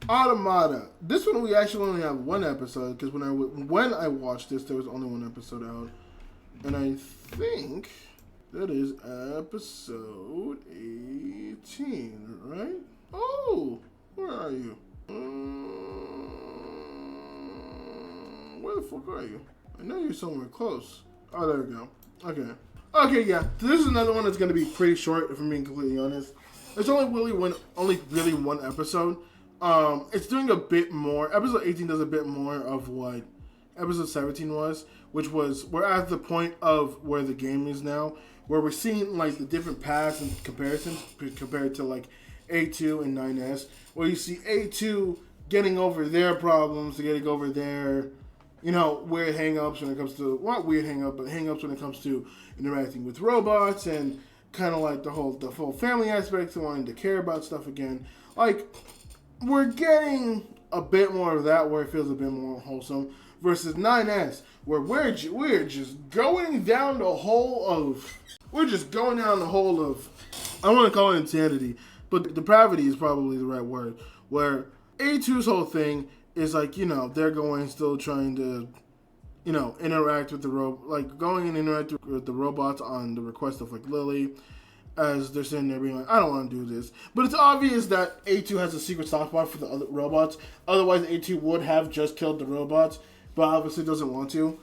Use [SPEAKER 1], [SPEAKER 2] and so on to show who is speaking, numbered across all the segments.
[SPEAKER 1] Automata. This one we actually only have one episode because when I watched this, there was only one episode out, and I think that is episode 18, right? Oh, where are you? Where the fuck are you? I know you're somewhere close. Oh, there we go. Okay. Okay, yeah. So this is another one that's going to be pretty short, if I'm being completely honest. It's only really one episode. It's doing a bit more. Episode 18 does a bit more of what episode 17 was, which was we're at the point of where the game is now, where we're seeing like the different paths and comparisons compared to like A2 and 9S, where you see A2 getting over their problems, getting over their, weird hang-ups when it comes to, not weird hang-up, but hang-ups when it comes to interacting with robots and kind of like the whole family aspect of wanting to care about stuff again. Like, we're getting a bit more of that where it feels a bit more wholesome versus 9S, where we're just going down the hole of, I want to call it insanity, but depravity is probably the right word, where A2's whole thing is like, they're still trying to, interact with going and interact with the robots on the request of like Lily, as they're sitting there being like, I don't want to do this. But it's obvious that A2 has a secret soft spot for the other robots. Otherwise, A2 would have just killed the robots, but obviously doesn't want to.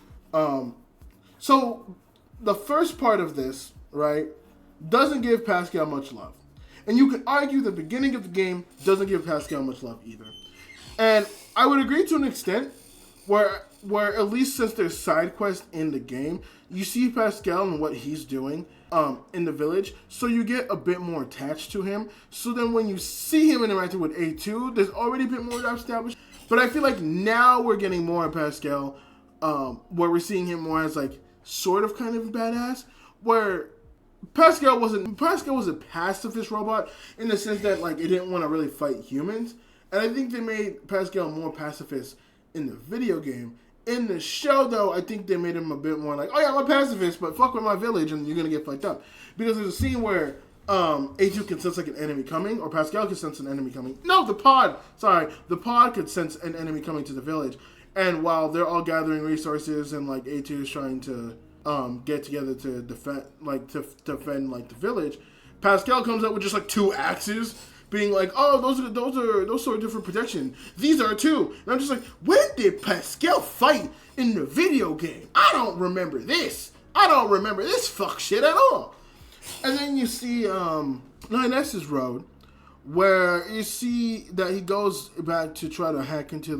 [SPEAKER 1] So the first part of this, right, doesn't give Pascal much love. And you could argue the beginning of the game doesn't give Pascal much love either. And I would agree to an extent where at least since there's side quests in the game, you see Pascal and what he's doing in the village, so you get a bit more attached to him. So then when you see him interacting with A2, there's already a bit more established. But I feel like now we're getting more of Pascal, where we're seeing him more as like sort of kind of badass, where Pascal was a pacifist robot in the sense that like it didn't want to really fight humans. And I think they made Pascal more pacifist in the video game. In the show, though, I think they made him a bit more like, oh yeah, I'm a pacifist, but fuck with my village and you're going to get fucked up. Because there's a scene where A2 can sense like an enemy coming, or Pascal can sense an enemy coming. No, the pod could sense an enemy coming to the village. And while they're all gathering resources and like A2 is trying to get together to defend the village, Pascal comes up with just like 2 axes, being like, oh, those sort of different protection. These are 2. And I'm just like, when did Pascal fight in the video game? I don't remember this. I don't remember this fuck shit at all. And then you see 9S's road, where you see that he goes back to try to hack into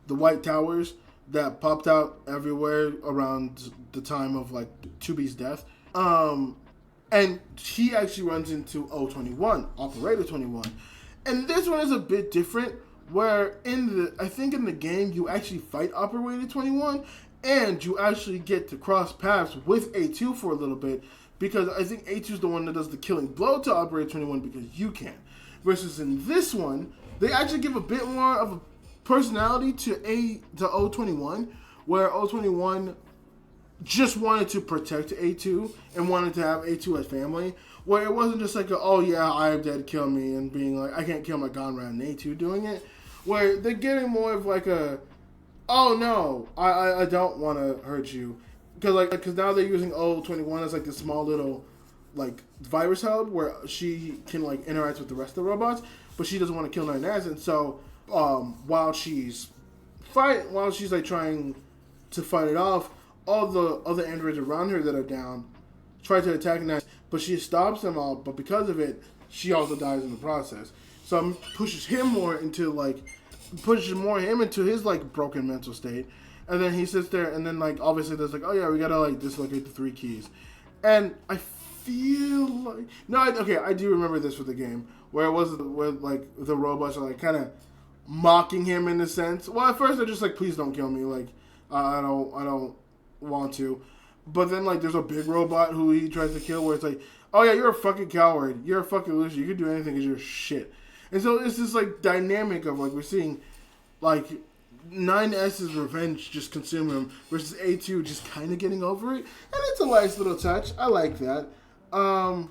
[SPEAKER 1] the White Towers that popped out everywhere around the time of like 2B's death. And he actually runs into O21, Operator 21. And this one is a bit different, where I think in the game you actually fight Operator 21, and you actually get to cross paths with A2 for a little bit, because I think A2 is the one that does the killing blow to Operator 21 because you can. Versus in this one, they actually give a bit more of a personality to O21, where O21 just wanted to protect A2 and wanted to have A2 as family, where it wasn't just like, oh yeah, I am dead, kill me, and being like, I can't kill my comrade and A2 doing it, where they're getting more of like a, oh no, I don't want to hurt you, because now they're using O21 as like this small little like virus hub where she can like interact with the rest of the robots, but she doesn't want to kill 9S, and so while she's like trying to fight it off, all the other androids around her that are down try to attack 9S, but she stops them all, but because of it, she also dies in the process. So pushes more him into his like broken mental state, and then he sits there, and then like obviously there's like, oh yeah, we gotta like dislocate the 3 keys, and I feel like I do remember this with the game where it was where like the robots are like kind of mocking him in a sense. Well, at first they're just like, please don't kill me, like I don't want to, but then like there's a big robot who he tries to kill where it's like, oh yeah, you're a fucking coward, you're a fucking loser, you can do anything because you're shit. And so it's this like dynamic of like we're seeing like 9S's revenge just consume him versus A2 just kind of getting over it, and it's a nice little touch. I like that. I'm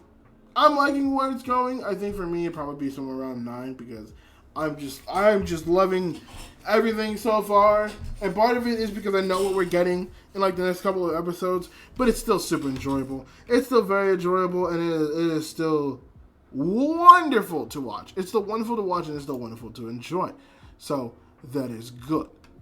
[SPEAKER 1] liking where it's going. I think for me it'd probably be somewhere around 9 because I'm just loving everything so far, and part of it is because I know what we're getting in like the next couple of episodes, but it's still super enjoyable. It's still very enjoyable, and it is still wonderful to watch. It's still wonderful to watch, and it's still wonderful to enjoy. So that is good.